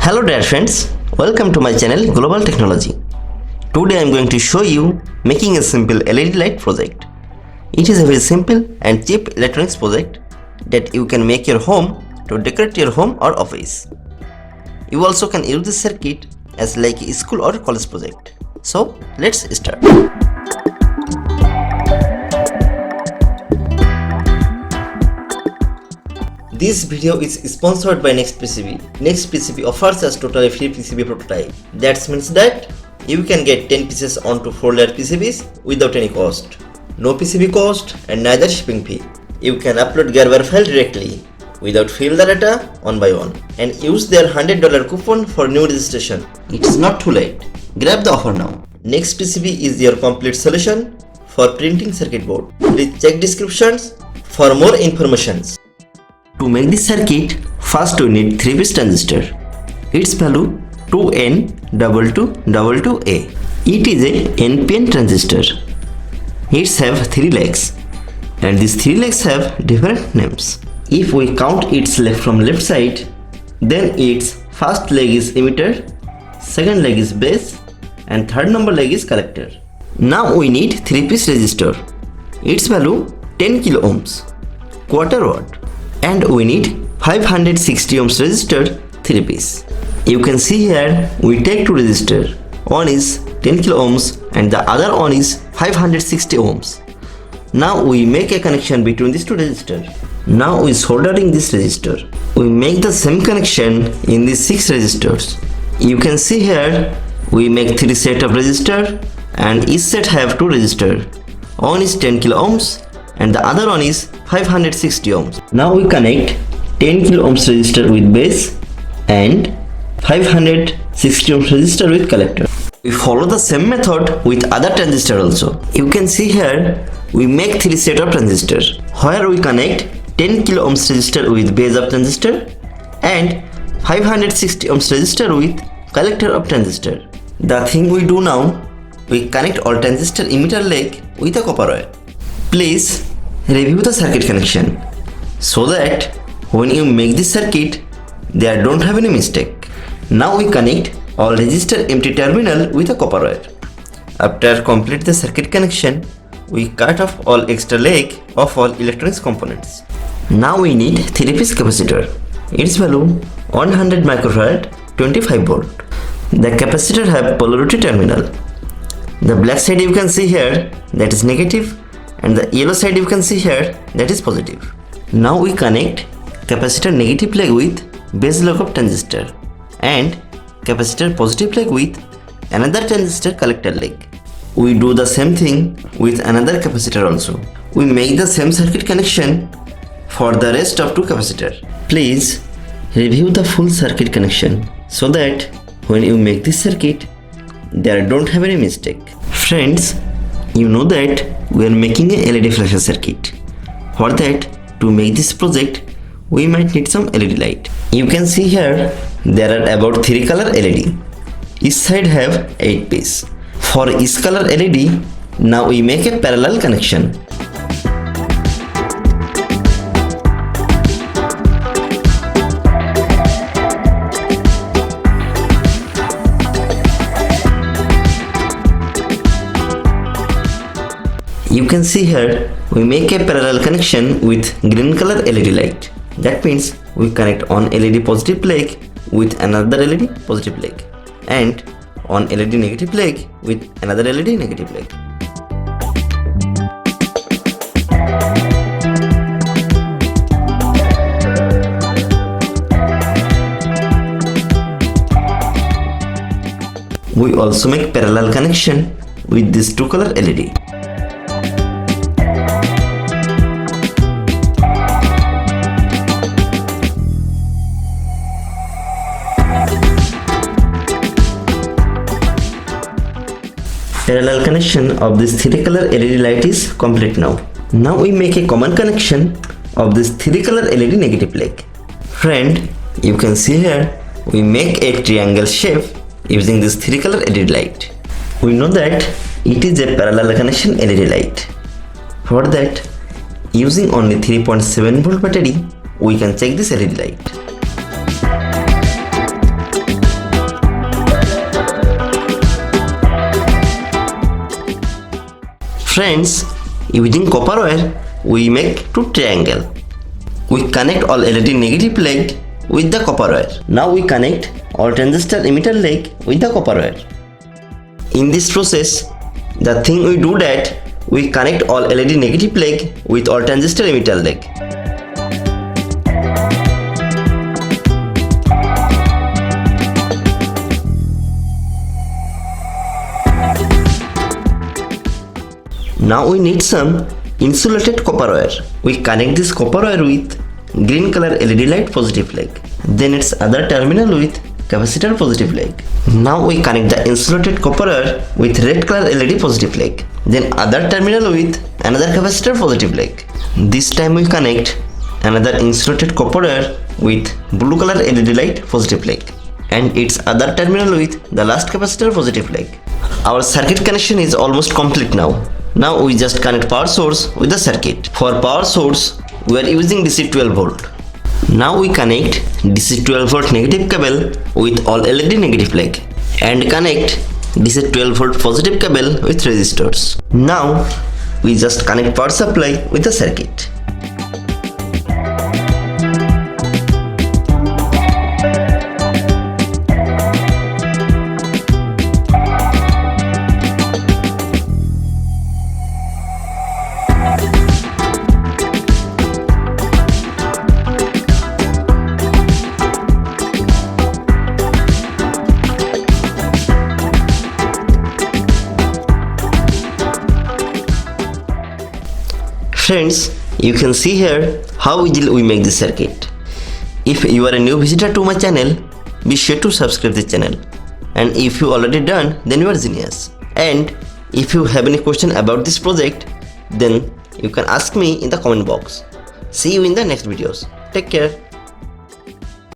Hello dear friends, welcome to my channel Global Technology. Today I am going to show you making a simple LED light project. It is a very simple and cheap electronics project that you can make your home to decorate your home or office. You also can use this circuit as like a school or college project. So let's start. This video is sponsored by NextPCB. NextPCB offers us totally free PCB prototype. That means that you can get 10 pieces onto 4-layer PCBs without any cost. No PCB cost and neither shipping fee. You can upload gearware file directly without fill the data one by one and use their $100 coupon for new registration. It is not too late. Grab the offer now. NextPCB is your complete solution for printing circuit board. Please check descriptions for more information. To make this circuit, first we need 3-piece transistor. Its value 2N2222A. It is a NPN transistor. It have 3 legs and these 3 legs have different names. If we count its leg from left side, then its first leg is emitter, second leg is base and third number leg is collector. Now we need 3-piece resistor. Its value 10 kilo ohms, quarter watt. And we need 560 ohms resistor 3-piece. You can see here we take 2 resistor. One is 10 kilo ohms and the other one is 560 ohms. Now we make a connection between these 2 resistors. Now we soldering this resistor. We make the same connection in these 6 resistors. You can see here we make 3 set of resistor and each set have 2 resistor. One is 10 kilo ohms and the other one is 560 ohms. Now we connect 10 kilo ohms resistor with base and 560 ohms resistor with collector. We follow the same method with other transistor also. You can see here we make 3 set of transistor where we connect 10 kilo ohms resistor with base of transistor and 560 ohms resistor with collector of transistor. The thing we do now, we connect all transistor emitter leg with a copper wire. Please review the circuit connection so that when you make this circuit, there don't have any mistake. Now we connect all resistor empty terminal with a copper wire. After complete the circuit connection, we cut off all extra leg of all electronics components. Now we need 3-piece capacitor. Its value 100 microfarad 25 volt. The capacitor have polarity terminal. The black side you can see here, that is negative, and the yellow side you can see here, that is positive. Now we connect capacitor negative leg with base leg of transistor and capacitor positive leg with another transistor collector leg. We do the same thing with another capacitor also. We make the same circuit connection for the rest of 2 capacitor. Please review the full circuit connection so that when you make this circuit, there don't have any mistake. Friends, you know that we are making a LED flasher circuit. For that, to make this project, we might need some LED light. You can see here, there are about 3 color LED. Each side have 8 piece. For each color LED, now we make a parallel connection. You can see here we make a parallel connection with green color LED light. That means we connect on LED positive leg with another LED positive leg and on LED negative leg with another LED negative leg. We also make parallel connection with this 2 color LED. Parallel connection of this 3 color LED light is complete now. Now we make a common connection of this 3 color LED negative leg. Friend, you can see here we make a triangle shape using this 3 color LED light. We know that it is a parallel connection LED light. For that, using only 3.7 volt battery, we can check this LED light. Friends, using copper wire, we make two triangles. We connect all LED negative leg with the copper wire. Now we connect all transistor emitter leg with the copper wire. In this process, the thing we do that we connect all LED negative leg with all transistor emitter leg. Now we need some insulated copper wire. We connect this copper wire with green color LED light positive leg. Then its other terminal with capacitor positive leg. Now we connect the insulated copper wire with red color LED positive leg. Then other terminal with another capacitor positive leg. This time we connect another insulated copper wire with blue color LED light positive leg. And its other terminal with the last capacitor positive leg. Our circuit connection is almost complete now. Now we just connect power source with the circuit. For power source, we are using DC 12 volt. Now we connect DC 12 volt negative cable with all LED negative leg and connect DC 12 volt positive cable with resistors. Now we just connect power supply with the circuit. Friends, you can see here how easily we make this circuit. If you are a new visitor to my channel, be sure to subscribe the channel. And if you already done, then you are genius. And if you have any question about this project, then you can ask me in the comment box. See you in the next videos. Take care.